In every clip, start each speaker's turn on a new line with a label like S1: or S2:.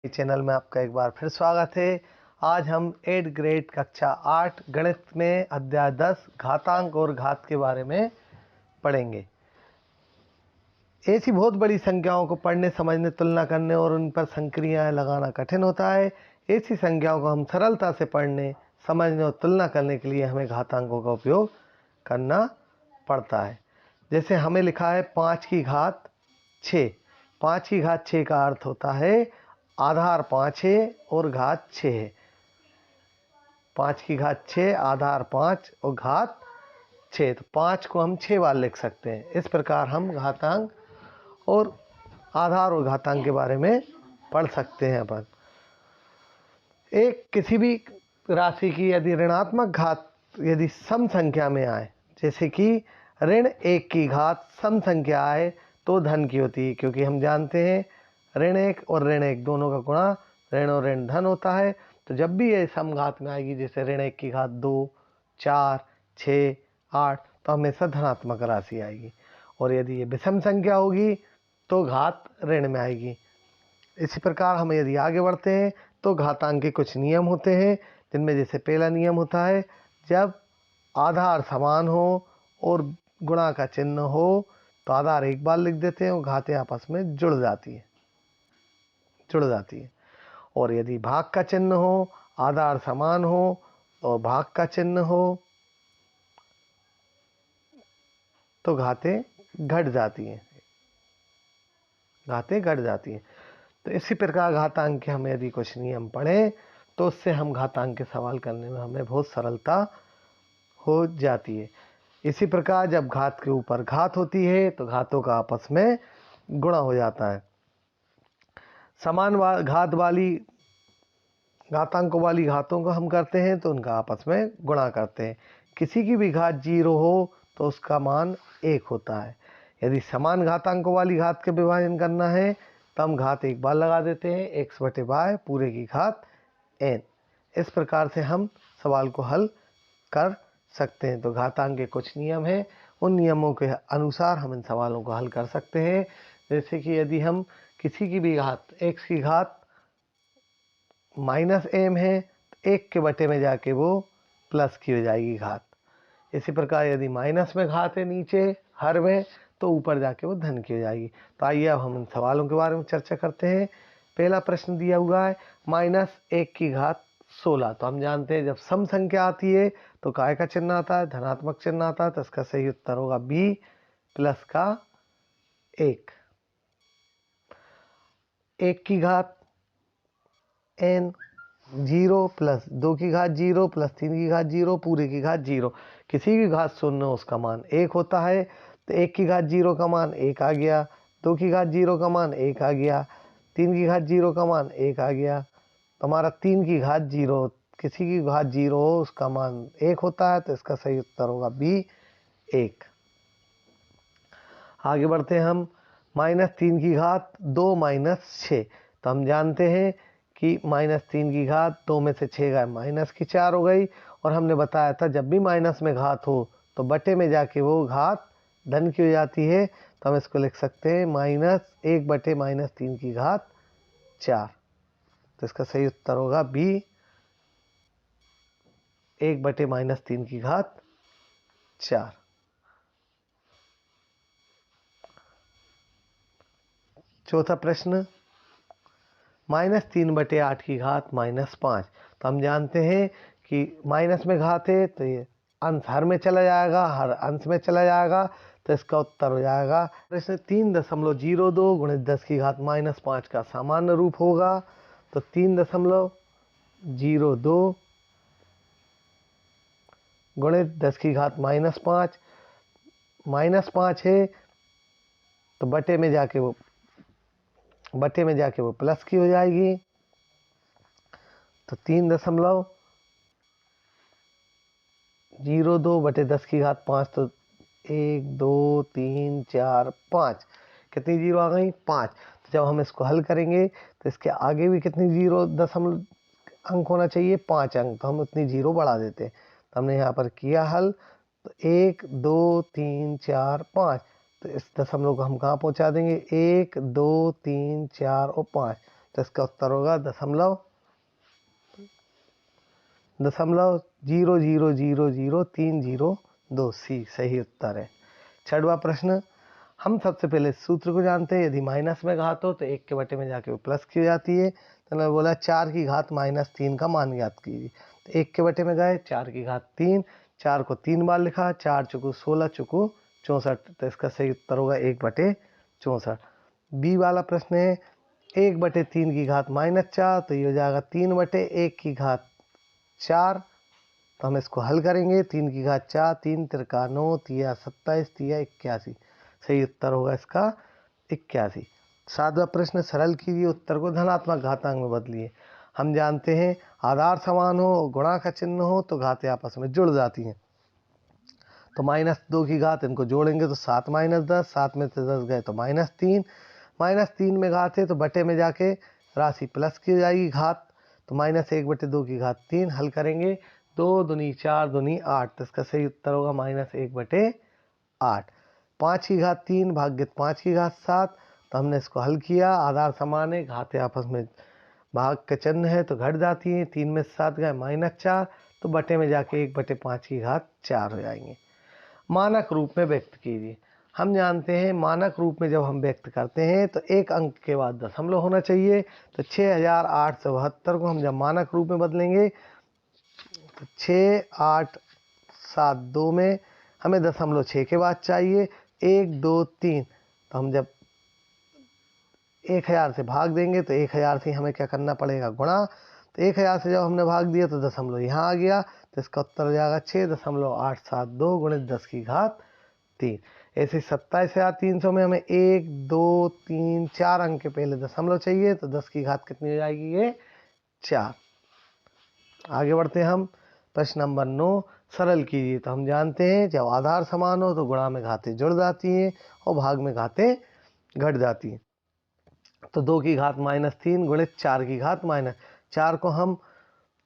S1: Channel में आपका एक बार फिर स्वागत है। आज हम 8 ग्रेड कक्षा 8 गणित में अध्याय 10 घातांक और घात के बारे में पढ़ेंगे। ऐसी बहुत बड़ी संख्याओं को पढ़ने, समझने, तुलना करने और उन पर संक्रियाएं लगाना कठिन होता है। ऐसी संख्याओं को हम सरलता से पढ़ने, समझने और तुलना करने के लिए हमें घातांकों का उपयोग करना पड़ता है। जैसे हमें लिखा है 5 की घात 6। 5 की घात 6 का अर्थ होता है आधार 5 है और घात 6 है। 5 की घात 6, आधार 5 और घात 6। तो 5 को हम 6 बार लिख सकते हैं। इस प्रकार हम घातांक और आधार और घातांक के बारे में पढ़ सकते हैं। अपन एक किसी भी राशि की यदि ऋणात्मक घात यदि सम संख्या में आए, जैसे कि ऋण 1 की घात सम संख्या आए तो धन की होती है, क्योंकि हम जानते हैं ऋण 1 और ऋण 1 दोनों का गुणा ऋण और ऋण धन होता है। तो जब भी ये सम घात में आएगी, जैसे ऋण 1 की घात 2, 4, 6, 8, तो हमेशा धनात्मक राशि आएगी। और यदि ये विषम संख्या होगी तो घात ऋण में आएगी। इसी प्रकार हम यदि आगे बढ़ते हैं तो घातांक के कुछ नियम होते हैं, जिनमें जैसे पहला नियम होता है जब आधार समान हो और गुणा का चिन्ह हो तो आधार एक बार लिख देते हैं और घातें आपस में जुड़ जाती है। और यदि भाग का चिन्ह हो, आधार समान हो और भाग का चिन्ह हो तो घातें घट जाती हैं। तो इसी प्रकार घातांक के हम यदि कुछ नियम पढ़ें तो उससे हम घातांक के सवाल करने में हमें बहुत सरलता हो जाती है। इसी प्रकार जब घात के ऊपर घात होती है तो घातों का आपस में गुणा हो जाता है। समान घात वाली घातांकों वाली घातों को हम करते हैं तो उनका आपस में गुणा करते हैं। किसी की भी घात 0 हो तो उसका मान 1 होता है। यदि समान घातांकों वाली घात के विभाजन करना है तो हम घात एक बार लगा देते हैं, x बटे y पूरे की घात n। इस प्रकार से हम सवाल को हल कर सकते हैं। तो घातांक के कुछ नियम हैं, उन नियमों के अनुसार हम इन सवालों को हल कर सकते हैं। जैसे कि यदि हम किसी की भी घात x की घात -m है तो 1 के बटे में जाके वो प्लस की हो जाएगी घात। इसी प्रकार यदि माइनस में घात है नीचे हर में तो ऊपर जाके वो धन की हो जाएगी। तो आइए अब हम इन सवालों के बारे में चर्चा करते हैं। पहला प्रश्न दिया हुआ है -1 की घात 16। तो हम जानते हैं जब सम संख्या आती है तो काय का चिन्ह आता है, धनात्मक चिन्ह आता है। तो इसका सही उत्तर होगा बी प्लस का 1। 1 की घात n 0 प्लस 2 की घात 0 प्लस 3 की घात 0 पूरे की घात 0। किसी की घात 0 उसका मान 1 होता है। तो 1 की घात 0 का मान 1 आ गया, 2 की घात 0 का मान 1 आ गया, 3 की घात 0 का मान 1 आ गया। तो हमारा 3 की घात 0, किसी की घात 0 हो उसका मान 1 होता है। तो इसका सही उत्तर होगा बी 1। आगे बढ़ते हैं हम -3 की घात 2 -6। तो हम जानते हैं कि -3 की घात 2 में से 6 गए माइनस की 4 हो गई। और हमने बताया था जब भी माइनस में घात हो तो बटे में जाके वो घात धन की हो जाती है। तो हम इसको लिख सकते हैं -1 बटे -3 की घात 4। तो इसका सही उत्तर होगा बी 1 बटे -3 की घात 4। चौथा प्रश्न -3 बटे 8 की घात -5। तो हम जानते हैं कि माइनस में घात है तो ये अंश हर में चला जाएगा, हर अंश में चला जाएगा। तो इसका उत्तर हो जाएगा प्रश्न 3.02 गुणित 10 की घात -5 का सामान्य रूप होगा। तो 3.02 गुणित 10 की घात -5, -5 है तो बटे में जाके वो प्लस की हो जाएगी। तो 3.02 बटे 10 की घात 5। तो 1 2 3 4 5 कितनी जीरो आ गई? 5। तो जब हम इसको हल करेंगे तो इसके आगे भी कितनी जीरो दशमलव अंक होना चाहिए? 5 अंक। तो हम उतनी जीरो बढ़ा देते हैं। तो हमने यहाँ पर किया हल। तो 1 2 3 4 5। तो इस दशमलव को हम कहाँ पहुँचा देंगे? 1 2 3 4 और 5। तो इसका उत्तर होगा 0.0000302 सी सही उत्तर है। छठवां प्रश्न, हम सबसे पहले सूत्र को जानते हैं। यदि माइनस में घात हो तो 1 के बटे में जाके वो प्लस की जाती है। तो मैंने बोला 4 की घात -3 का मान ज्ञात कीजिए। तो 1 के बटे में गए 4 की घात 3, 4 को 3 बार लिखा, 4 चुकू 16 चुकू 64। तो इसका सही उत्तर होगा 1/64। बी वाला प्रश्न है 1/3 की घात -4, तो ये हो जाएगा 3/1 की घात 4। तो हम इसको हल करेंगे। 3 की घात 4, 3 त्रिका 9, तिया 27, तिया 81। सही उत्तर होगा इसका 81। सातवां प्रश्न, सरल कीजिए, उत्तर को धनात्मक घातांक में बदलिए। हम जानते हैं आधार समान हो, गुणा का चिन्ह हो तो घातें आपस में जुड़ जाती हैं। तो -2 की घात, इनको जोड़ेंगे तो 7 - 10, 7 में से 10 गए तो -3, -3 में घात है तो बटे में जाके राशि प्लस की जाएगी घात। तो -1/2 की घात 3 हल करेंगे, 2 दूनी 4 दूनी 8। तो इसका सही उत्तर होगा -1/8। 5 की घात 3 भाग्य 5 की घात 7। तो हमने इसको हल किया, आधार समान है, घातें आपस में भाग का चिन्ह है तो घट जाती हैं। 3 में से 7 गए -4, तो बटे में जाके 1/5 की घात 4 हो जाएंगे। मानक रूप में व्यक्त कीजिए। हम जानते हैं मानक रूप में जब हम व्यक्त करते हैं तो एक अंक के बाद दशमलव होना चाहिए। तो 6872 को हम जब मानक रूप में बदलेंगे तो 6872 में हमें 0.6 के बाद चाहिए 1 2 3। तो हम जब 1000 से भाग देंगे तो 1000 से हमें क्या करना पड़ेगा, गुणा। तो 1000 से जब हमने भाग दिया तो दशमलव यहाँ आ गया। तो इसका उत्तर हो जाएगा 6.872 गुणित 10 की घात 3। ऐसे 27,300 में हमें 1 2 3 4 अंक के पहले दशमलव चाहिए। तो 10 की घात कितनी हो जाएगी, ये 4। आगे बढ़ते हैं हम। प्रश्न नंबर 9, सरल कीजिए। तो हम जानते हैं जब आधार समान हो तो गुणा में घातें जुड़ जाती हैं और भाग में घातें घट जाती हैं। तो 2 की घात -3 गुणित 4 की घात -4 को हम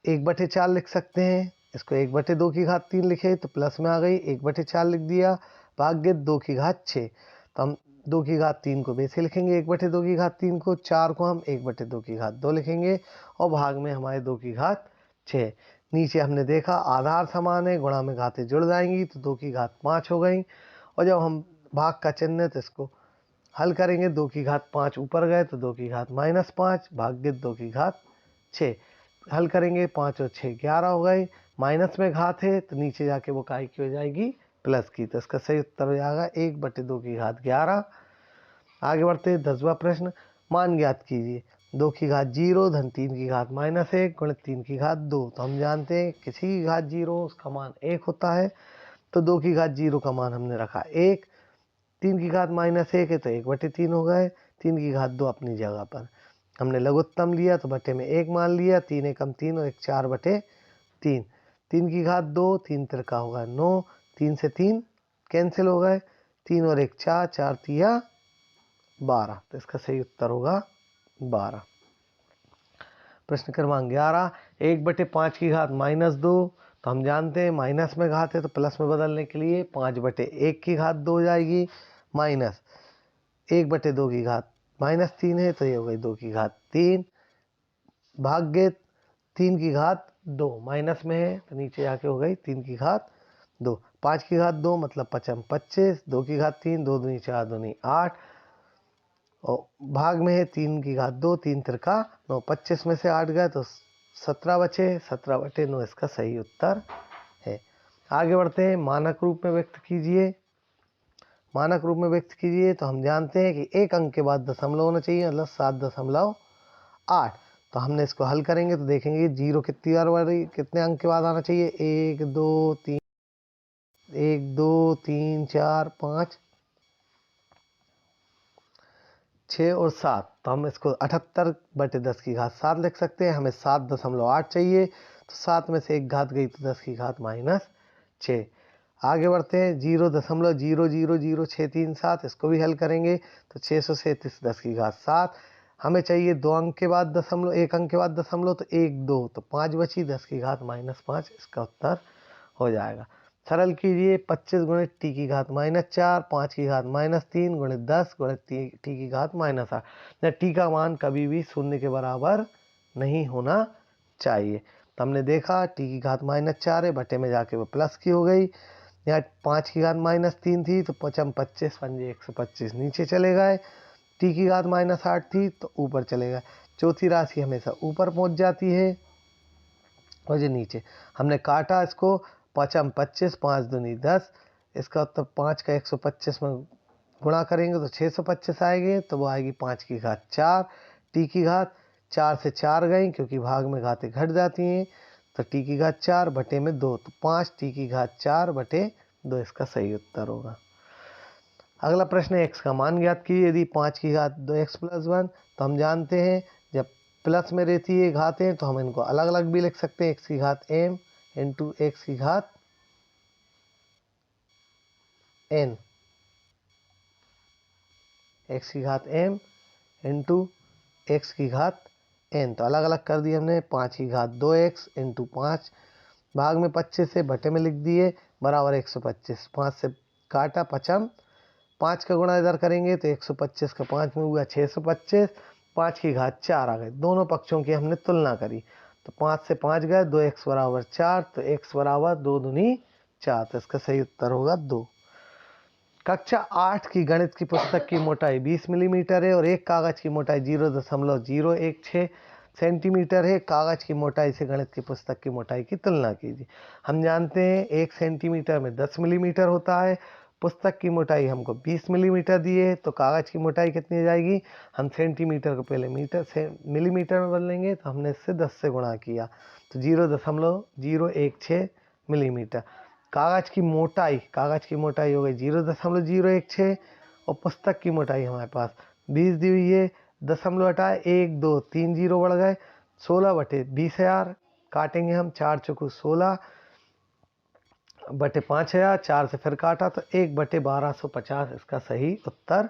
S1: 1/4 लिख सकते हैं। इसको 1/2 की घात 3 लिखे तो प्लस में आ गई, 1/4 लिख दिया, भाग्य 2 की घात 6। तो हम 2 की घात 3 को वैसे लिखेंगे 1/2 की घात 3 को, 4 को हम 1/2 की घात 2 लिखेंगे और भाग में हमारे 2 की घात 6। नीचे हमने देखा आधार समान है, गुणा में घातें जुड़ जाएंगी तो 2 की घात 5 हो गई। और जब हम भाग का चिन्ह है तो इसको हल करेंगे, 2 की घात 5 ऊपर गए तो 2 की घात -5 भाग्य 2 की घात 6। हल करेंगे 5 और 6 11 हो गए। माइनस में घात है तो नीचे जाके वो काय की हो जाएगी, प्लस की। तो इसका सही उत्तर हो जाएगा 1/2 की घात 11। आगे बढ़ते हैं 10वां प्रश्न, मान ज्ञात कीजिए। 2 की घात 0 धन 3 की घात -1 गुणित 3 की घात 2। तो हम जानते हैं किसी की घात 0 उसका मान 1 होता है। तो 2 की घात 0 का मान हमने रखा 1, 3 की घात -1 है तो 1/3 हो गए, 3 की घात 2 अपनी जगह पर। हमने लघुत्तम लिया तो बटे में 1 मान लिया, 3 एकम 3 और 1 4/3। 3 की घात 2, 3 त्रिका होगा 9, 3 से 3 कैंसिल हो गए, 3 और 1 4, 4 तिया 12। तो इसका सही उत्तर होगा 12। प्रश्न क्रमांक 11, 1/5 की घात -2। तो हम जानते हैं माइनस में घात है तो प्लस में बदलने के लिए 5/1 की घात 2 हो जाएगी, माइनस 1/2 की घात -3 है तो ये हो गई 2 की घात 3 भाग्य 3 की घात 2। माइनस में है तो नीचे आके हो गई 3 की घात 2। 5 की घात 2 मतलब 5 25, 2 की घात 3 2 दूनी 4 दूनी 8 और भाग में है 3 की घात 2, 3 त्रिका 9। 25 में से 8 गए तो 17 बचे, 17/9 इसका सही उत्तर है। आगे बढ़ते हैं, मानक रूप में व्यक्त कीजिए। मानक रूप में व्यक्त कीजिए तो हम जानते हैं कि एक अंक के बाद दशमलव होना चाहिए, मतलब 7.8। तो हमने इसको हल करेंगे तो देखेंगे 0 कितनी बार बढ़ी, कितने अंक के बाद आना चाहिए, 1 2 3 1 2 3 4 5 6 और 7। तो हम इसको 78/10 की घात 7 लिख सकते हैं। हमें 7.8 चाहिए तो 7 में से एक घात गई तो 10 की घात -6। आगे बढ़ते हैं, 0.0000637 इसको भी हल करेंगे तो 637 10 की घात 7। हमें चाहिए 2 अंक के बाद दशमलव, 1 अंक के बाद दशमलव तो 1 2 तो 5 बची, 10 की घात -5 इसका उत्तर हो जाएगा। सरल कीजिए। 25 गुणित टी की घात -4, 5 की घात -3 गुणित 10 गुणित टी की घात -8। टी का मान कभी भी 0 के बराबर नहीं होना चाहिए। तो हमने देखा टी की घात -4 है, बटे में जाके वो प्लस की हो गई। यहाँ 5 की घात -3 थी तो 5 25 पंजे 125 नीचे चले गए। टी की घात -8 थी तो ऊपर चले गए। चौथी राशि हमेशा ऊपर पहुंच जाती है और ये नीचे। हमने काटा इसको, 5 25, 5 दूनी 10, इसका उत्तर 5 का 125 में गुणा करेंगे तो 625 आएंगे, तो वो आएगी 5 की घात 4। टी की घात 4 से 4 गई क्योंकि भाग में घातें घट जाती हैं, तो टी की घात 4 बटे में 2, तो 5 टी की घात 4 बटे 2 इसका सही उत्तर होगा। अगला प्रश्न है, x का मान ज्ञात कीजिए। यदि 5 की घात 2x + 1, तो हम जानते हैं जब प्लस में रहती है घातें तो हम इनको अलग अलग भी लिख सकते हैं। x की घात m इंटू x की घात n, x की घात m इंटू x की घात n, तो अलग अलग कर दिए हमने। 5 की घात 2x इंटू 5, भाग में 25 से बटे में लिख दिए, बराबर 125। 5 से काटा, 5 का गुणा इधर करेंगे तो 125 का 5 में हुआ 625, 5 की घात 4 आ गए। दोनों पक्षों की हमने तुलना करी तो 5 से 5 गए, 2x बराबर 4, तो x बराबर 2 दूनी 4, तो इसका सही उत्तर होगा 2। कक्षा 8 की गणित की पुस्तक की मोटाई 20 मिलीमीटर है और एक कागज की मोटाई 0.016 सेंटीमीटर है। कागज की मोटाई से गणित की पुस्तक की मोटाई की तुलना कीजिए। हम जानते हैं 1 सेंटीमीटर में 10 मिलीमीटर होता है। पुस्तक की मोटाई हमको 20 मिलीमीटर दी है, तो कागज की मोटाई कितनी हो जाएगी? हम सेंटीमीटर को पहले मीटर से मिलीमीटर में बदलेंगे, तो हमने इससे 10 से गुणा किया, तो 0.016 मिलीमीटर। कागज की मोटाई हो गई 0.016 और पुस्तक की मोटाई हमारे पास 20 दी हुई है। दशमलव हटाए 1 2 3 जीरो बढ़ गए, 16 बटे 20,000 काटेंगे हम, 4 चौको 16 बटे 5,000, 4 से फिर काटा तो 1 बटे 1250 इसका सही उत्तर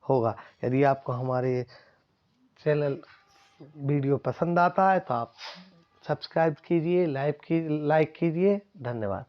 S1: होगा। यदि आपको हमारे चैनल वीडियो पसंद आता है तो आप सब्सक्राइब कीजिए, लाइक कीजिए। धन्यवाद।